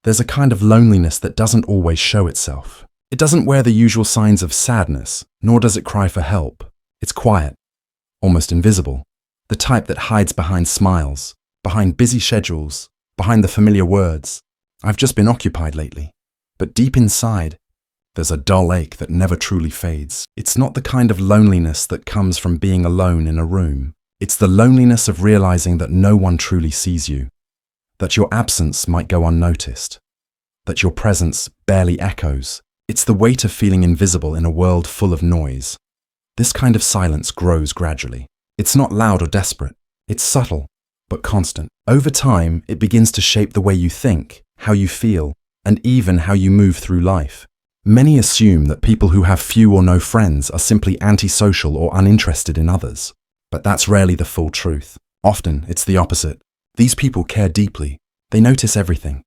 There's a kind of loneliness that doesn't always show itself. It doesn't wear the usual signs of sadness, nor does it cry for help. It's quiet, almost invisible, the type that hides behind smiles, behind busy schedules, behind the familiar words, "I've just been occupied lately." But deep inside, there's a dull ache that never truly fades. It's not the kind of loneliness that comes from being alone in a room. It's the loneliness of realizing that no one truly sees you, that your absence might go unnoticed, that your presence barely echoes. It's the weight of feeling invisible in a world full of noise. This kind of silence grows gradually. It's not loud or desperate. It's subtle, but constant. Over time, it begins to shape the way you think, how you feel, and even how you move through life. Many assume that people who have few or no friends are simply antisocial or uninterested in others. But that's rarely the full truth. Often, it's the opposite. These people care deeply. They notice everything.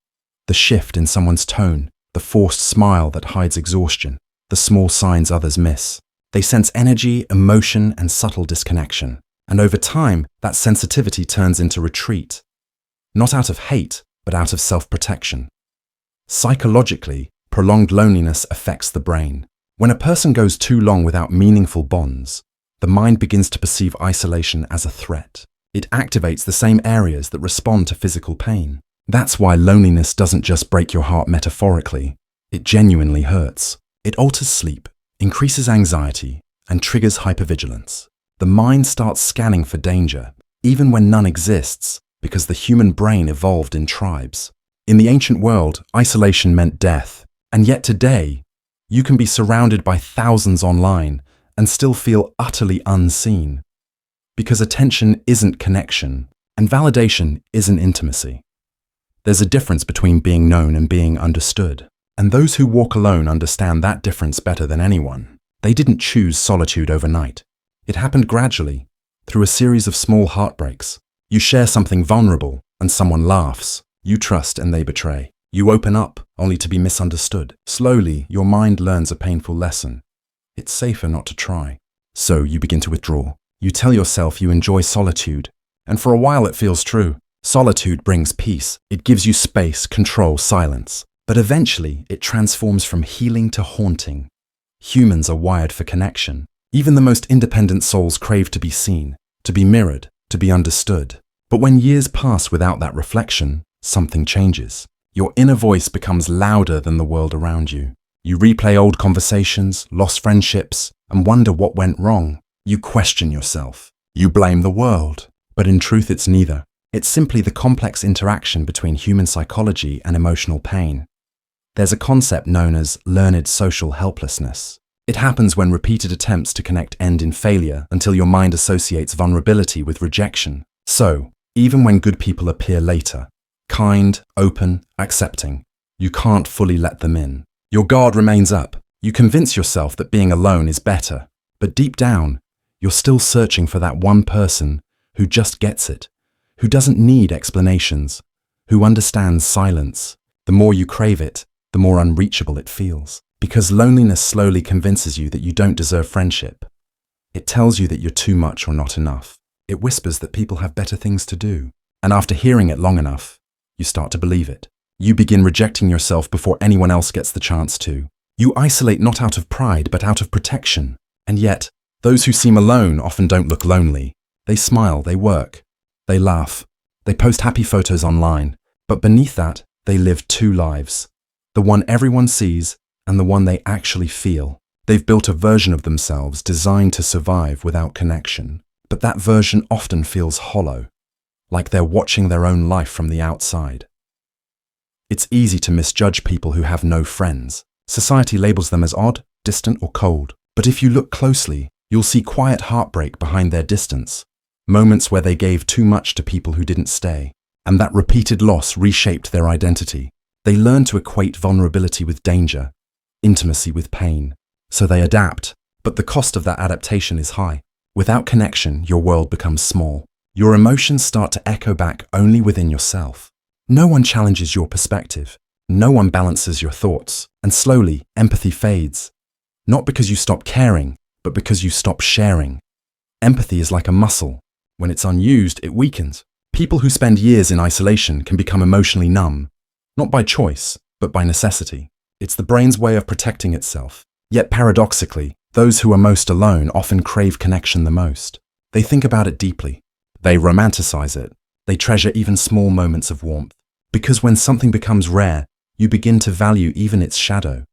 The shift in someone's tone, the forced smile that hides exhaustion, the small signs others miss. They sense energy, emotion, and subtle disconnection. And over time, that sensitivity turns into retreat. Not out of hate, but out of self-protection. Psychologically, prolonged loneliness affects the brain. When a person goes too long without meaningful bonds, the mind begins to perceive isolation as a threat. It activates the same areas that respond to physical pain. That's why loneliness doesn't just break your heart metaphorically. It genuinely hurts. It alters sleep, increases anxiety, and triggers hypervigilance. The mind starts scanning for danger, even when none exists, because the human brain evolved in tribes. In the ancient world, isolation meant death, and yet today, you can be surrounded by thousands online and still feel utterly unseen. Because attention isn't connection, and validation isn't intimacy. There's a difference between being known and being understood, and those who walk alone understand that difference better than anyone. They didn't choose solitude overnight. It happened gradually, through a series of small heartbreaks. You share something vulnerable, and someone laughs. You trust and they betray. You open up, only to be misunderstood. Slowly, your mind learns a painful lesson. It's safer not to try. So you begin to withdraw. You tell yourself you enjoy solitude, and for a while it feels true. Solitude brings peace. It gives you space, control, silence. But eventually, it transforms from healing to haunting. Humans are wired for connection. Even the most independent souls crave to be seen, to be mirrored, to be understood. But when years pass without that reflection, something changes. Your inner voice becomes louder than the world around you. You replay old conversations, lost friendships, and wonder what went wrong. You question yourself. You blame the world. But in truth, it's neither. It's simply the complex interaction between human psychology and emotional pain. There's a concept known as learned social helplessness. It happens when repeated attempts to connect end in failure until your mind associates vulnerability with rejection. So, even when good people appear later, kind, open, accepting, you can't fully let them in. Your guard remains up. You convince yourself that being alone is better. But deep down, you're still searching for that one person who just gets it, who doesn't need explanations, who understands silence. The more you crave it, the more unreachable it feels. Because loneliness slowly convinces you that you don't deserve friendship. It tells you that you're too much or not enough. It whispers that people have better things to do. And after hearing it long enough, you start to believe it. You begin rejecting yourself before anyone else gets the chance to. You isolate not out of pride, but out of protection. And yet, those who seem alone often don't look lonely. They smile, they work, they laugh, they post happy photos online. But beneath that, they live two lives. The one everyone sees and the one they actually feel. They've built a version of themselves designed to survive without connection. But that version often feels hollow, like they're watching their own life from the outside. It's easy to misjudge people who have no friends. Society labels them as odd, distant, or cold. But if you look closely, you'll see quiet heartbreak behind their distance. Moments where they gave too much to people who didn't stay. And that repeated loss reshaped their identity. They learned to equate vulnerability with danger, intimacy with pain. So they adapt, but the cost of that adaptation is high. Without connection, your world becomes small. Your emotions start to echo back only within yourself. No one challenges your perspective. No one balances your thoughts. And slowly, empathy fades. Not because you stop caring, but because you stop sharing. Empathy is like a muscle. When it's unused, it weakens. People who spend years in isolation can become emotionally numb. not by choice, but by necessity. It's the brain's way of protecting itself. Yet paradoxically, those who are most alone often crave connection the most. They think about it deeply. They romanticize it. They treasure even small moments of warmth. Because when something becomes rare, you begin to value even its shadow.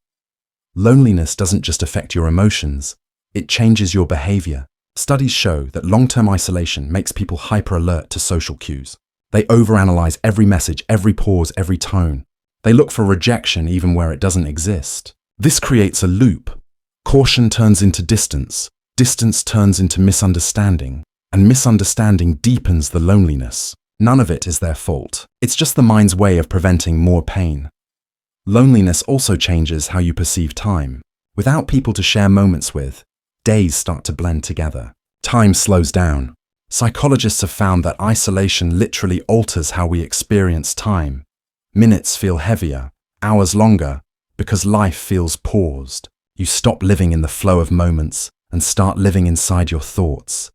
Loneliness doesn't just affect your emotions, it changes your behavior. Studies show that long-term isolation makes people hyper-alert to social cues. They overanalyze every message, every pause, every tone. They look for rejection even where it doesn't exist. This creates a loop. Caution turns into distance turns into misunderstanding, and misunderstanding deepens the loneliness. None of it is their fault. It's just the mind's way of preventing more pain. Loneliness also changes how you perceive time. Without people to share moments with, days start to blend together. Time slows down. Psychologists have found that isolation literally alters how we experience time. Minutes feel heavier, hours longer, because life feels paused. You stop living in the flow of moments and start living inside your thoughts.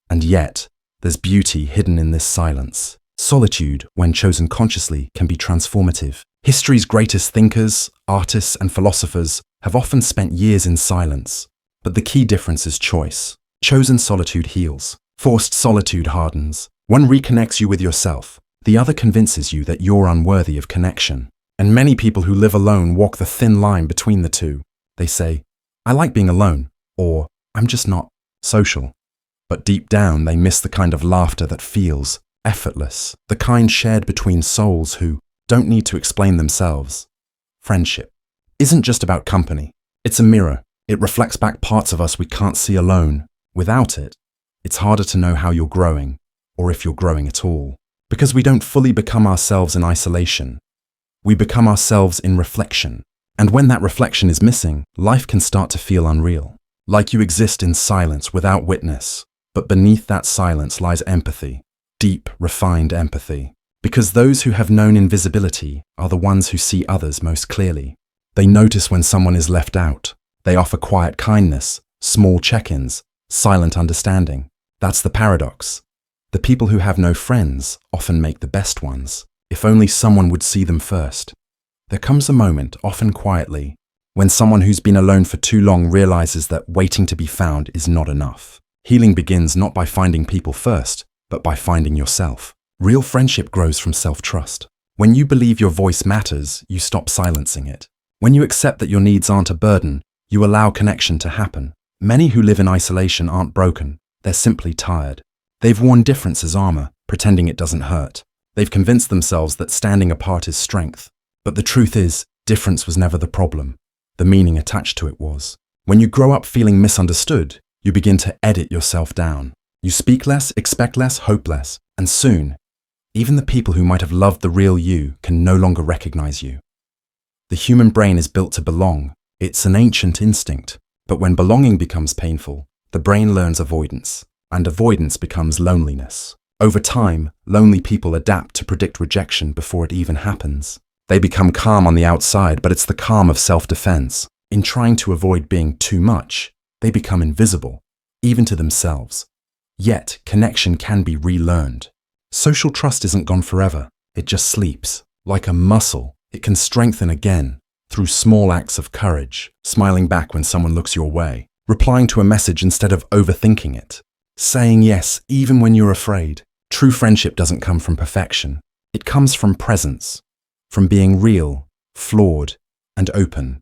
And yet, there's beauty hidden in this silence. Solitude, when chosen consciously, can be transformative. History's greatest thinkers, artists, and philosophers have often spent years in silence. But the key difference is choice. Chosen solitude heals. Forced solitude hardens. One reconnects you with yourself. The other convinces you that you're unworthy of connection. And many people who live alone walk the thin line between the two. They say, "I like being alone," or "I'm just not social." But deep down, they miss the kind of laughter that feels effortless, the kind shared between souls who don't need to explain themselves. Friendship isn't just about company. It's a mirror. It reflects back parts of us we can't see alone. Without it, it's harder to know how you're growing, or if you're growing at all. Because we don't fully become ourselves in isolation. We become ourselves in reflection. And when that reflection is missing, life can start to feel unreal. Like you exist in silence without witness. But beneath that silence lies empathy. Deep, refined empathy. Because those who have known invisibility are the ones who see others most clearly. They notice when someone is left out. They offer quiet kindness, small check-ins, silent understanding. That's the paradox. The people who have no friends often make the best ones. If only someone would see them first. There comes a moment, often quietly, when someone who's been alone for too long realizes that waiting to be found is not enough. Healing begins not by finding people first, but by finding yourself. Real friendship grows from self-trust. When you believe your voice matters, you stop silencing it. When you accept that your needs aren't a burden, you allow connection to happen. Many who live in isolation aren't broken. They're simply tired. They've worn difference as armor, pretending it doesn't hurt. They've convinced themselves that standing apart is strength. But the truth is, difference was never the problem. The meaning attached to it was. When you grow up feeling misunderstood, you begin to edit yourself down. You speak less, expect less, hope less, and soon, even the people who might have loved the real you can no longer recognize you. The human brain is built to belong. It's an ancient instinct. But when belonging becomes painful, the brain learns avoidance, and avoidance becomes loneliness. Over time, lonely people adapt to predict rejection before it even happens. They become calm on the outside, but it's the calm of self-defense. In trying to avoid being too much, they become invisible, even to themselves. Yet, connection can be relearned. Social trust isn't gone forever. It just sleeps. Like a muscle, it can strengthen again through small acts of courage, smiling back when someone looks your way, replying to a message instead of overthinking it, saying yes even when you're afraid. True friendship doesn't come from perfection. It comes from presence, from being real, flawed, and open.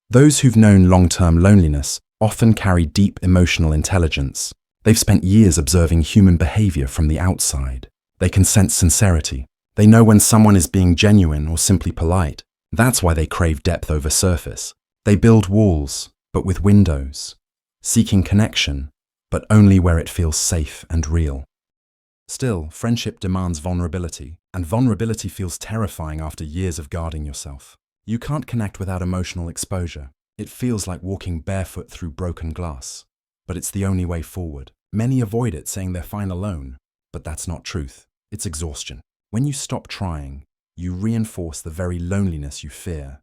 Those who've known long-term loneliness often carry deep emotional intelligence. They've spent years observing human behavior from the outside. They can sense sincerity. They know when someone is being genuine or simply polite. That's why they crave depth over surface. They build walls, but with windows, seeking connection, but only where it feels safe and real. Still, friendship demands vulnerability, and vulnerability feels terrifying after years of guarding yourself. You can't connect without emotional exposure. It feels like walking barefoot through broken glass. But it's the only way forward. Many avoid it, saying they're fine alone. But that's not truth. It's exhaustion. When you stop trying, you reinforce the very loneliness you fear.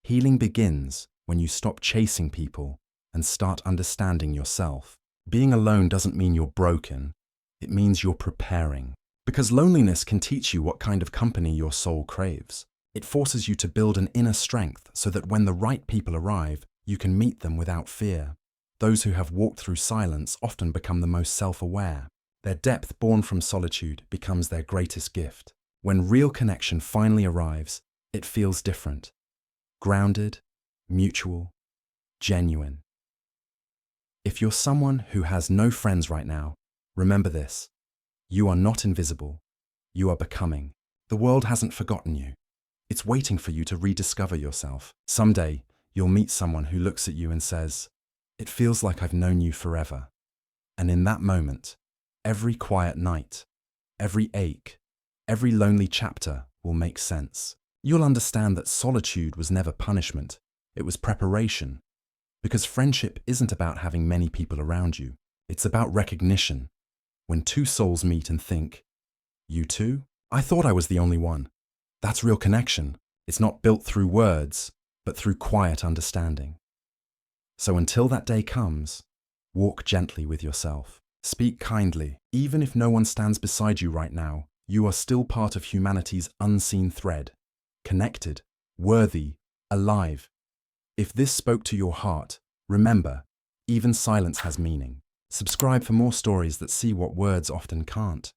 Healing begins when you stop chasing people and start understanding yourself. Being alone doesn't mean you're broken. It means you're preparing. Because loneliness can teach you what kind of company your soul craves. It forces you to build an inner strength so that when the right people arrive, you can meet them without fear. Those who have walked through silence often become the most self-aware. Their depth born from solitude becomes their greatest gift. When real connection finally arrives, it feels different. Grounded, mutual, genuine. If you're someone who has no friends right now, remember this. You are not invisible. You are becoming. The world hasn't forgotten you. It's waiting for you to rediscover yourself. Someday, you'll meet someone who looks at you and says, "It feels like I've known you forever." And in that moment, every quiet night, every ache, every lonely chapter will make sense. You'll understand that solitude was never punishment. It was preparation. Because friendship isn't about having many people around you. It's about recognition. When two souls meet and think, "You too? I thought I was the only one." That's real connection. It's not built through words, but through quiet understanding. So until that day comes, walk gently with yourself. Speak kindly. Even if no one stands beside you right now, you are still part of humanity's unseen thread. Connected, worthy, alive. If this spoke to your heart, remember, even silence has meaning. Subscribe for more stories that see what words often can't.